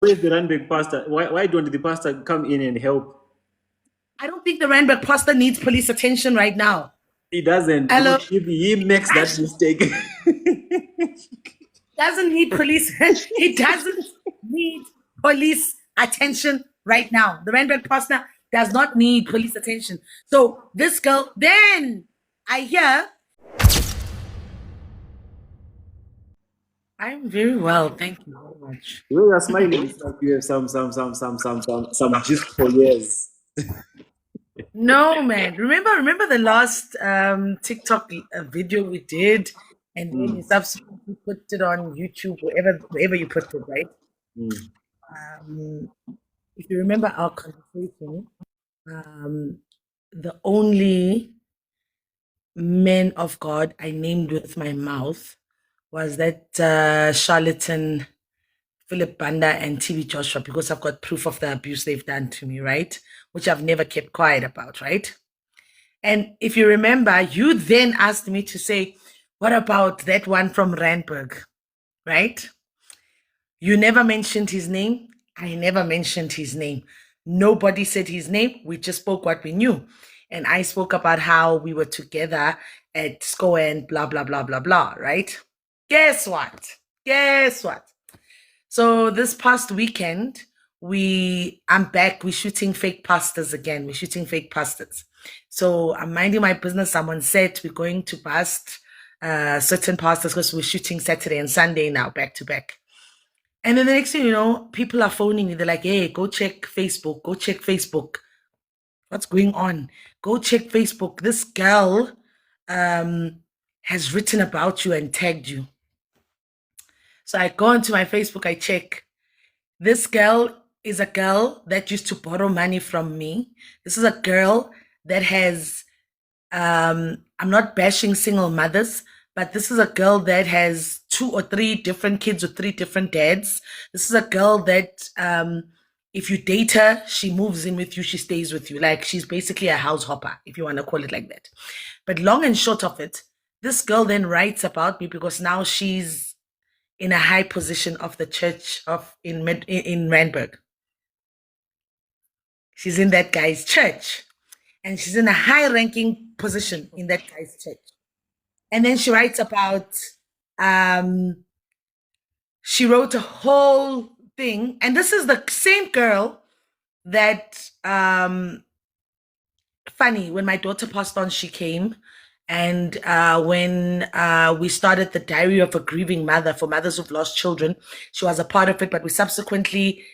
Where's the Randburg pastor? Why don't the pastor come in and help? I don't think the Randburg pastor needs police attention right now. He doesn't, Hello, because if he makes that actually mistake, doesn't need police. He doesn't need police attention right now. The Randburg pastor does not need police attention. So this girl, then I hear, I'm very well, thank you very much. when you're smiling, it's like you have some gist for years. No, man. Remember the last TikTok video we did, and then you Mm, subsequently put it on YouTube, wherever you put it, right? mm, Um, if you remember our conversation, um, the only men of God I named with my mouth was that charlatan Philip Banda and TB Joshua, because I've got proof of the abuse they've done to me, right? Which I've never kept quiet about, right? And if you remember, you then asked me to say, what about that one from Randburg, right? You never mentioned his name. I never mentioned his name. Nobody said his name. We just spoke what we knew. And I spoke about how we were together at school and blah, blah, blah, blah, blah, right? Guess what? Guess what? So this past weekend, I'm back. We're shooting fake pastors again. We're shooting fake pastors. So I'm minding my business. I'm on set. We're going to bust certain pastors because we're shooting Saturday and Sunday now, back to back. And then the next thing you know, people are phoning me. They're like, hey, go check Facebook. Go check Facebook. What's going on? Go check Facebook. This girl has written about you and tagged you. So I go onto my Facebook, I check. This girl is a girl that used to borrow money from me. This is a girl that has, I'm not bashing single mothers, but this is a girl that has 2 or 3 different kids with 3 different dads. This is a girl that, if you date her, she moves in with you, she stays with you. Like, she's basically a house hopper, if you want to call it like that. But long and short of it, this girl then writes about me because now she's in a high position of the church of in Randburg. She's in that guy's church, and she's in a high-ranking position in that guy's church. And then she writes about, she wrote a whole thing, and this is the same girl that, funny, when my daughter passed on, she came. And when we started the Diary of a Grieving Mother for mothers who've lost children, she was a part of it, but we subsequently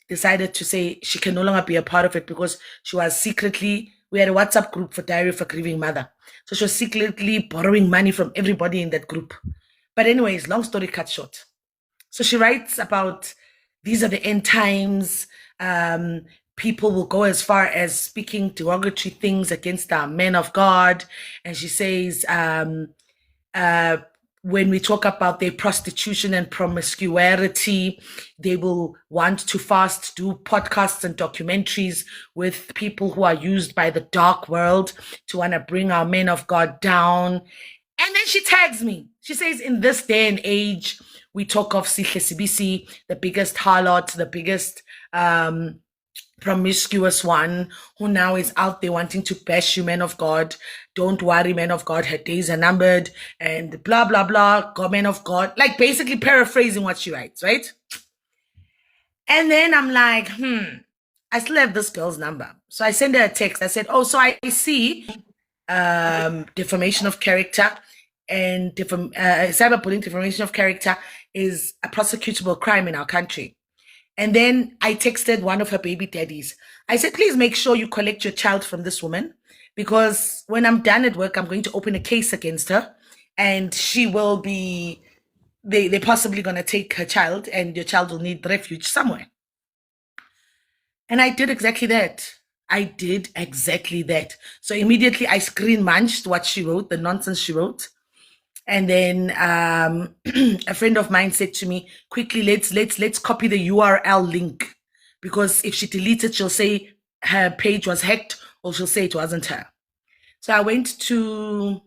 decided to say she can no longer be a part of it because she was secretly, we had a WhatsApp group for Diary of a Grieving Mother. So she was secretly borrowing money from everybody in that group. But anyways, long story cut short. So she writes about these are the end times. People will go as far as speaking derogatory things against our men of God. And she says, when we talk about their prostitution and promiscuity, they will want to fast do podcasts and documentaries with people who are used by the dark world to want to bring our men of God down. And then she tags me. She says, in this day and age, we talk of Sihle Sibisi, the biggest harlot, the biggest promiscuous one, who now is out there wanting to bash you, men of God. Don't worry, men of God, her days are numbered, and blah, blah, blah, God, men of God. Like, basically paraphrasing what she writes, right? And then I'm like, I still have this girl's number. So I send her a text. I said, oh, so I see defamation of character and cyberbullying, defamation of character is a prosecutable crime in our country. And then I texted one of her baby daddies. I said, please make sure you collect your child from this woman, because when I'm done at work, I'm going to open a case against her, and she will be, they're possibly going to take her child, and your child will need refuge somewhere. And I did exactly that. I did exactly that. So immediately I screen munched what she wrote, the nonsense she wrote. And then a friend of mine said to me, quickly, let's copy the URL link, because if she deletes it, she'll say her page was hacked, or she'll say it wasn't her. So I went to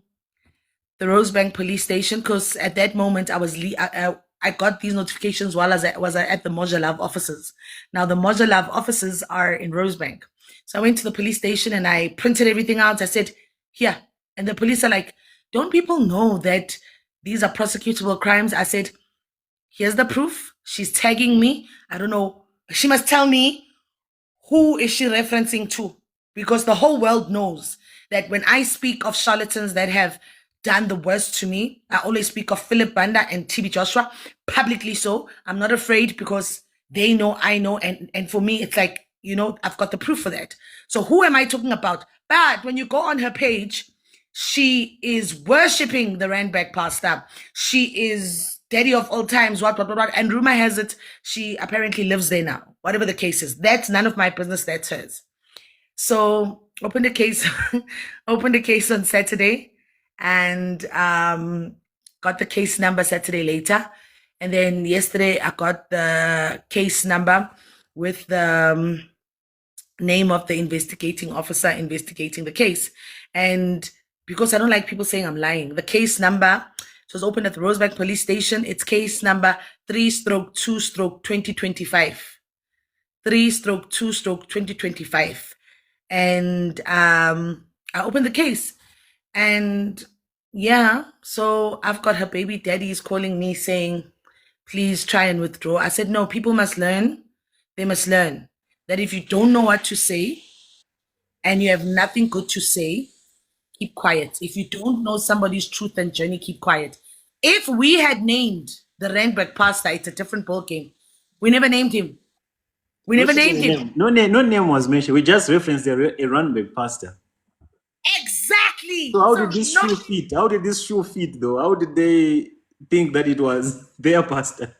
the Rosebank police station, because at that moment I I got these notifications while I was at the Mojalav offices. Now, the Mojalav offices are in Rosebank. So I went to the police station and I printed everything out. I said, here. And the police are like, don't people know that these are prosecutable crimes? I said, here's the proof. She's tagging me. I don't know. She must tell me who is she referencing to? Because the whole world knows that when I speak of charlatans that have done the worst to me, I always speak of Philip Banda and TB Joshua publicly. So I'm not afraid because they know, I know. And for me, it's like, I've got the proof for that. So who am I talking about? But when you go on her page, she is worshipping the Randburg pastor. She is daddy of all times, what. And rumor has it, she apparently lives there now. Whatever the case is, that's none of my business. That's hers. So opened the case, opened the case on Saturday, and got the case number Saturday later, and then yesterday I got the case number with the name of the investigating officer investigating the case, and because I don't like people saying I'm lying, the case number. It was opened at the Rosebank Police Station. It's case number 3/2/2025. 3/2/2025. And I opened the case. And yeah, so I've got her baby daddies calling me saying, please try and withdraw. I said, no, people must learn. They must learn that if you don't know what to say and you have nothing good to say, keep quiet. If you don't know somebody's truth and journey, keep quiet. If we had named the Randburg pastor, it's a different ballgame. We never named him. We never named him. No name was mentioned. We just referenced a Randburg pastor. Exactly. So how did this shoe fit? How did this shoe fit, though? How did they think that it was their pastor?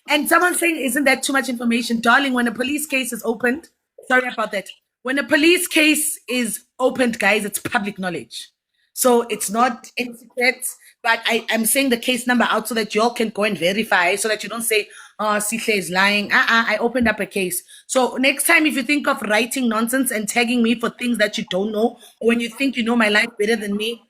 And someone saying, isn't that too much information? Darling, when a police case is opened, sorry about that. When a police case is opened, guys, it's public knowledge. So it's not in secret, but I'm saying the case number out so that y'all can go and verify, so that you don't say, oh, Sihle is lying. I opened up a case. So next time, if you think of writing nonsense and tagging me for things that you don't know, or when you think you know my life better than me,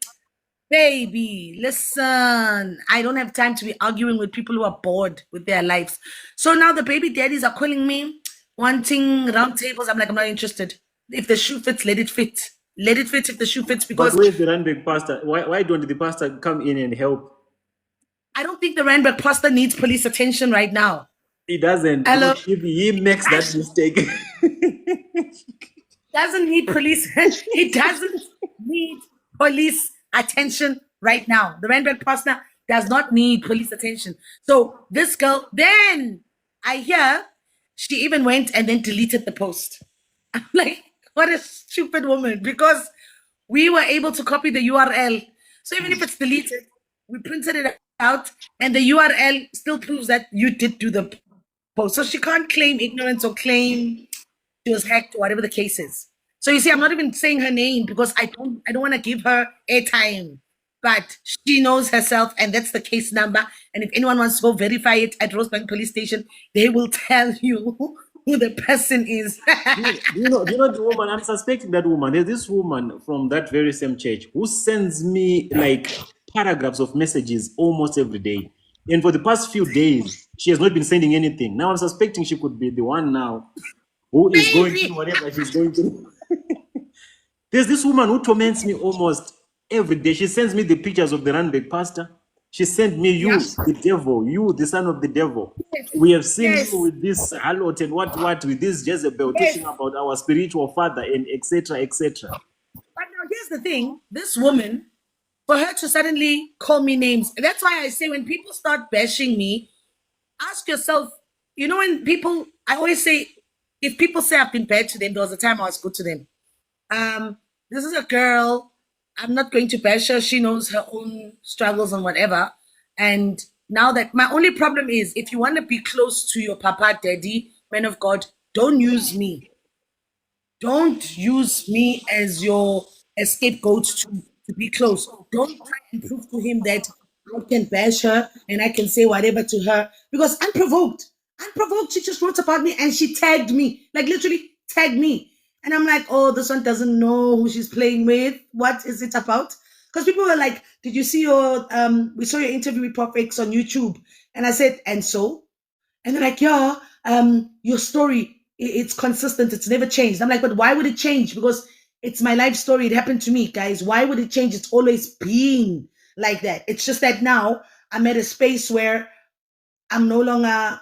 baby, listen, I don't have time to be arguing with people who are bored with their lives. So now the baby daddies are calling me, wanting round tables. I'm like, I'm not interested. If the shoe fits, let it fit. Let it fit if the shoe fits, because But where's the Randburg pastor? Why don't the pastor come in and help? I don't think the Randburg pastor needs police attention right now. He doesn't. Hello? If he makes that mistake. Doesn't need police. He doesn't need police attention right now. The Randburg pastor does not need police attention. So this girl, then I hear she even went and then deleted the post. I'm like, what a stupid woman, because we were able to copy the URL. So even if it's deleted, we printed it out and the URL still proves that you did do the post. So she can't claim ignorance or claim she was hacked or whatever the case is. So you see, I'm not even saying her name because I don't want to give her airtime. But she knows herself, and that's the case number. And if anyone wants to go verify it at Rosebank Police Station, they will tell you who the person is. Do you know the woman? I'm suspecting that woman. There's this woman from that very same church who sends me like paragraphs of messages almost every day. And for the past few days, she has not been sending anything. Now I'm suspecting she could be the one now who is going through whatever she's going through. There's this woman who torments me almost every day. She sends me the pictures of the Randburg pastor. She sent me, you, the devil, you, the son of the devil. We have seen you with this harlot and what, with this Jezebel, talking about our spiritual father and etc., etc. But now here's the thing. This woman, for her to suddenly call me names, that's why I say when people start bashing me, ask yourself, when people, I always say, if people say I've been bad to them, there was a time I was good to them. This is a girl. I'm not going to bash her. She knows her own struggles and whatever. And now that my only problem is, if you want to be close to your papa, daddy, man of God, don't use me. Don't use me as your scapegoat to be close. Don't try and prove to him that I can bash her and I can say whatever to her, because unprovoked, she just wrote about me and she tagged me, like literally tagged me. And I'm like, oh, this one doesn't know who she's playing with. What is it about? Because people were like, "Did you see your we saw your interview with Prof X on YouTube?" And I said, "And so?" And they're like, "Yeah, your story, it's consistent. It's never changed." I'm like, "But why would it change? Because it's my life story. It happened to me, guys. Why would it change? It's always been like that. It's just that now I'm at a space where I'm no longer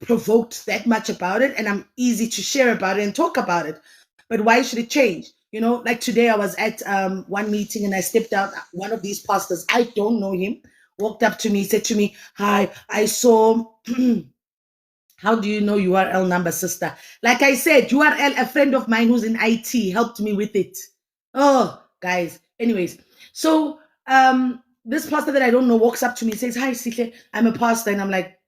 provoked that much about it, and I'm easy to share about it and talk about it. But why should it change? You know, like today I was at one meeting and I stepped out. One of these pastors, I don't know him, walked up to me, said to me, "Hi, I saw." How do you know URL number, sister? Like I said, URL, a friend of mine who's in IT helped me with it. Oh, guys. Anyways, so this pastor that I don't know walks up to me and says, "Hi, Sihle, I'm a pastor." And I'm like,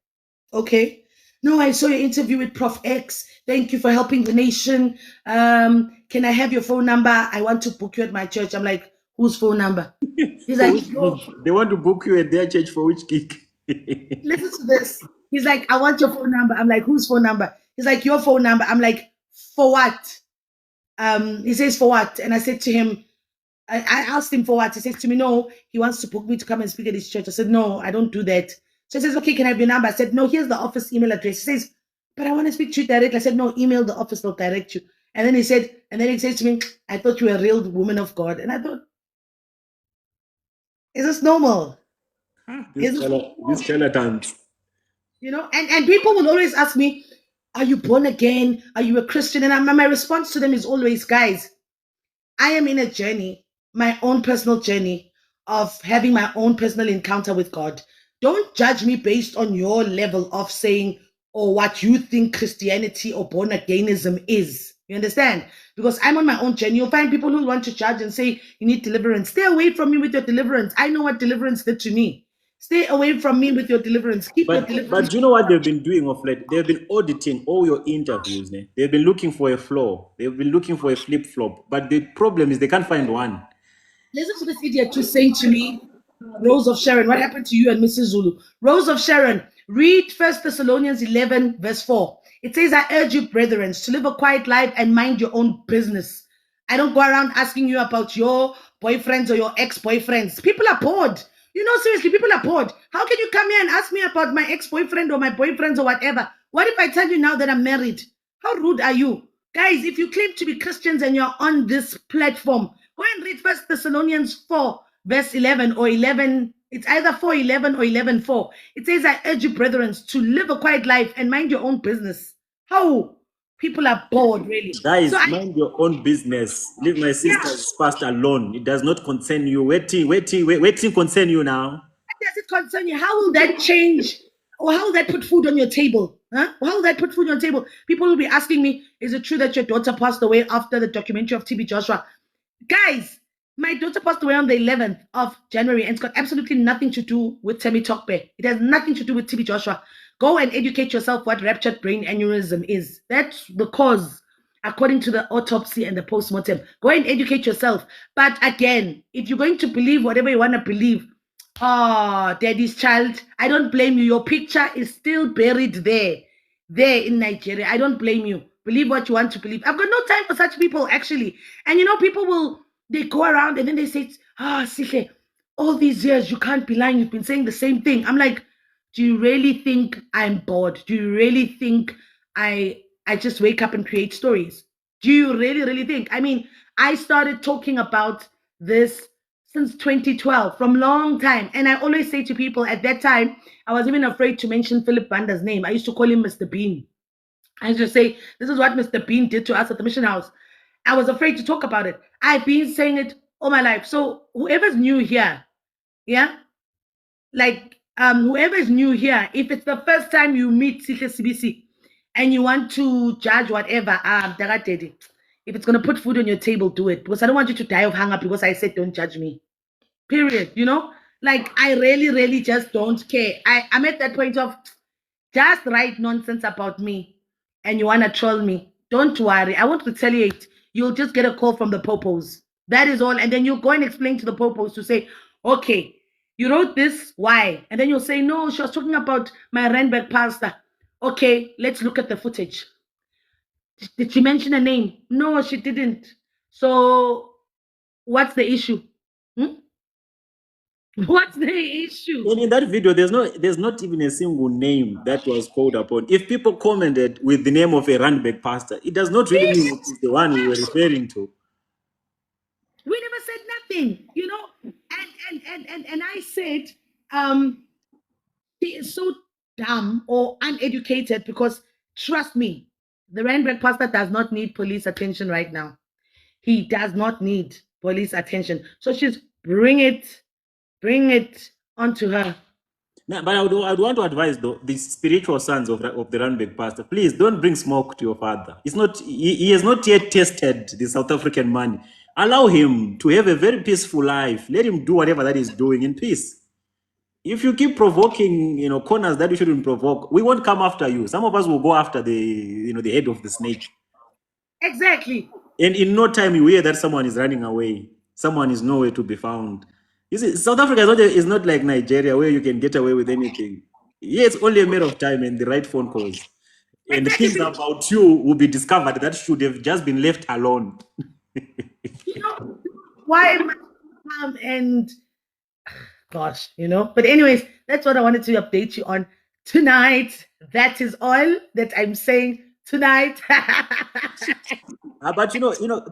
"Okay. No, I saw your interview with Prof X. Thank you for helping the nation. Can I have your phone number? I want to book you at my church." I'm like, "Whose phone number?" He's For like, which "Yo, gig? They want to book you at their church for which gig? listen to this." He's like, "I want your phone number." I'm like, "Whose phone number?" He's like, "Your phone number." I'm like, "For what?" He says, "For what?" And I said to him, I asked him for what. He says to me, "No, he wants to book me to come and speak at his church." I said, "No, I don't do that." So he says, "Okay, can I have your number?" I said, "No, here's the office email address." He says, "But I want to speak to you directly." I said, "No, email the office, they'll direct you." And then he says to me, "I thought you were a real woman of God." And I thought, is this normal? Is this These normal? charlatans. You know, and people will always ask me, "Are you born again? Are you a Christian?" And my response to them is always, "Guys, I am in a journey, my own personal journey of having my own personal encounter with God. Don't judge me based on your level of saying or what you think Christianity or born againism is. You understand? Because I'm on my own journey. You'll find people who want to judge and say you need deliverance. Stay away from me with your deliverance. I know what deliverance did to me. Stay away from me with your deliverance. Keep your deliverance. But you know what they've been doing of late? They've been auditing all your interviews. Ne? They've been looking for a flaw. They've been looking for a flip flop. But the problem is they can't find one. Listen to this idiot who's saying to me, Rose of Sharon, what happened to you and Mrs. Zulu? Rose of Sharon, read First Thessalonians 11, verse 4. It says, "I urge you, brethren, to live a quiet life and mind your own business." I don't go around asking you about your boyfriends or your ex-boyfriends. People are bored. You know, seriously, people are bored. How can you come here and ask me about my ex-boyfriend or my boyfriends or whatever? What if I tell you now that I'm married? How rude are you? Guys, if you claim to be Christians and you're on this platform, go and read First Thessalonians 4, verse 11 or 11. It's either 4:11 or 11:4. It says, "I urge you, brethren, to live a quiet life and mind your own business." How? People are bored, really. So Guys, I, mind your own business. Leave my yeah, sister's past alone. It does not concern you. Waiting concern you now. does it concern you? How will that change? Or how will that put food on your table? Huh? Or how will that put food on your table? People will be asking me, "Is it true that your daughter passed away after the documentary of TB Joshua?" Guys, my daughter passed away on the 11th of January, and it's got absolutely nothing to do with Temi Tokbe. It has nothing to do with TB Joshua. Go and educate yourself what ruptured brain aneurysm is. That's the cause, according to the autopsy and the postmortem. Go and educate yourself. But again, if you're going to believe whatever you want to believe, oh, daddy's child, I don't blame you. Your picture is still buried there in Nigeria. I don't blame you. Believe what you want to believe. I've got no time for such people, actually. And you know, people will, they go around and then they say, "Ah, Sihle, all these years you can't be lying. You've been saying the same thing." I'm like, do you really think I'm bored? Do you really think I just wake up and create stories? Do you really, really think? I mean, I started talking about this since 2012, from long time. And I always say to people at that time, I was even afraid to mention Philip Bander's name. I used to call him Mr. Bean. I used to say, "This is what Mr. Bean did to us at the mission house." I was afraid to talk about it. I've been saying it all my life. So whoever's new here, yeah, like whoever's new here, if it's the first time you meet Sihle Sibisi and you want to judge whatever, if it's gonna put food on your table, do it. Because I don't want you to die of hunger because I said don't judge me. Period. You know? Like I really, really just don't care. I'm at that point of just write nonsense about me and you want to troll me. Don't worry. I won't retaliate. You'll just get a call from the popos. That is all. And then you'll go and explain to the popos to say, "Okay, you wrote this. Why?" And then you'll say, "No, she was talking about my Randburg pastor." "Okay, let's look at the footage. Did she mention a name?" "No, she didn't." "So what's the issue?" Hmm? What's the issue? And in that video, there's not even a single name that was called upon. If people commented with the name of a Randburg pastor, it does not really mean it's the one we were referring to. We never said nothing, and I said, um, she is so dumb or uneducated because trust me, the Randburg pastor does not need police attention right now. He does not need police attention. So she's bring it onto her. Now, but I would want to advise though the spiritual sons of the Randburg pastor, please don't bring smoke to your father. It's not he has not yet tested the South African money. Allow him to have a very peaceful life. Let him do whatever that he's doing in peace. If you keep provoking, corners that you shouldn't provoke, we won't come after you. Some of us will go after the head of the snake. Exactly. And in no time you hear that someone is running away. Someone is nowhere to be found. You see, South Africa is not like Nigeria where you can get away with anything. Yeah, it's only a matter of time and the right phone calls. And things Exactly. about you will be discovered that should have just been left alone. Why am I and gosh, But anyways, that's what I wanted to update you on tonight. That is all that I'm saying tonight. But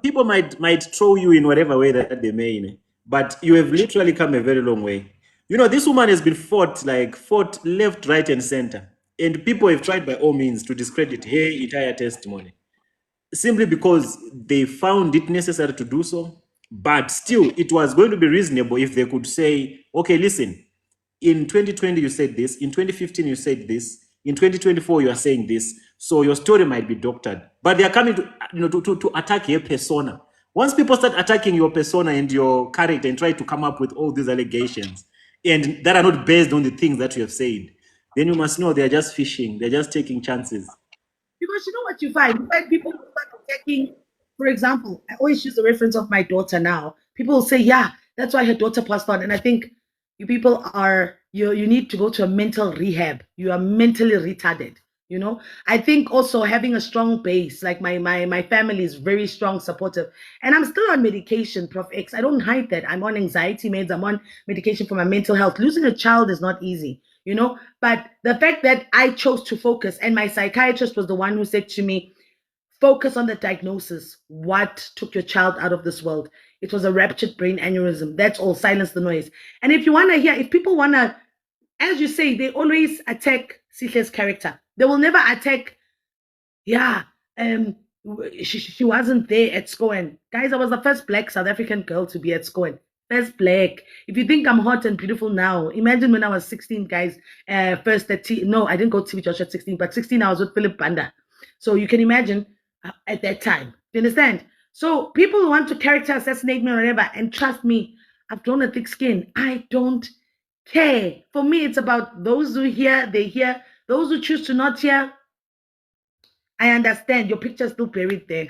people might throw you in whatever way that they may, but you have literally come a very long way. This woman has been fought left, right, and center, and people have tried by all means to discredit her entire testimony simply because they found it necessary to do so. But still, it was going to be reasonable if they could say, okay, listen, in 2020 you said this, in 2015 you said this, in 2024 you are saying this, so your story might be doctored. But they are coming to attack your persona. Once people start attacking your persona and your character and try to come up with all these allegations and that are not based on the things that you have said, then you must know they're just fishing, they're just taking chances. Because you know what you find? You find people who start attacking, for example, I always use the reference of my daughter now. People will say, yeah, that's why her daughter passed on. And I think you people you need to go to a mental rehab. You are mentally retarded. I think also having a strong base, like my family is very strong, supportive, and I'm still on medication, Prof X. I don't hide that. I'm on anxiety meds. I'm on medication for my mental health. Losing a child is not easy. But the fact that I chose to focus, and my psychiatrist was the one who said to me, focus on the diagnosis. What took your child out of this world? It was a ruptured brain aneurysm. That's all. Silence the noise. And if people want to, as you say, they always attack Sihle's character. They will never attack, yeah, she wasn't there at Scowen. Guys, I was the first black South African girl to be at Scowen. First black. If you think I'm hot and beautiful now, imagine when I was 16, guys. First at no, I didn't go to TV Josh at 16, but 16 I was with Philip Banda. So you can imagine at that time. You understand? So people want to character assassinate me or whatever, and trust me, I've grown a thick skin. I don't care. For me, it's about those who hear, they hear. Those who choose to not hear, I understand your picture's still buried there.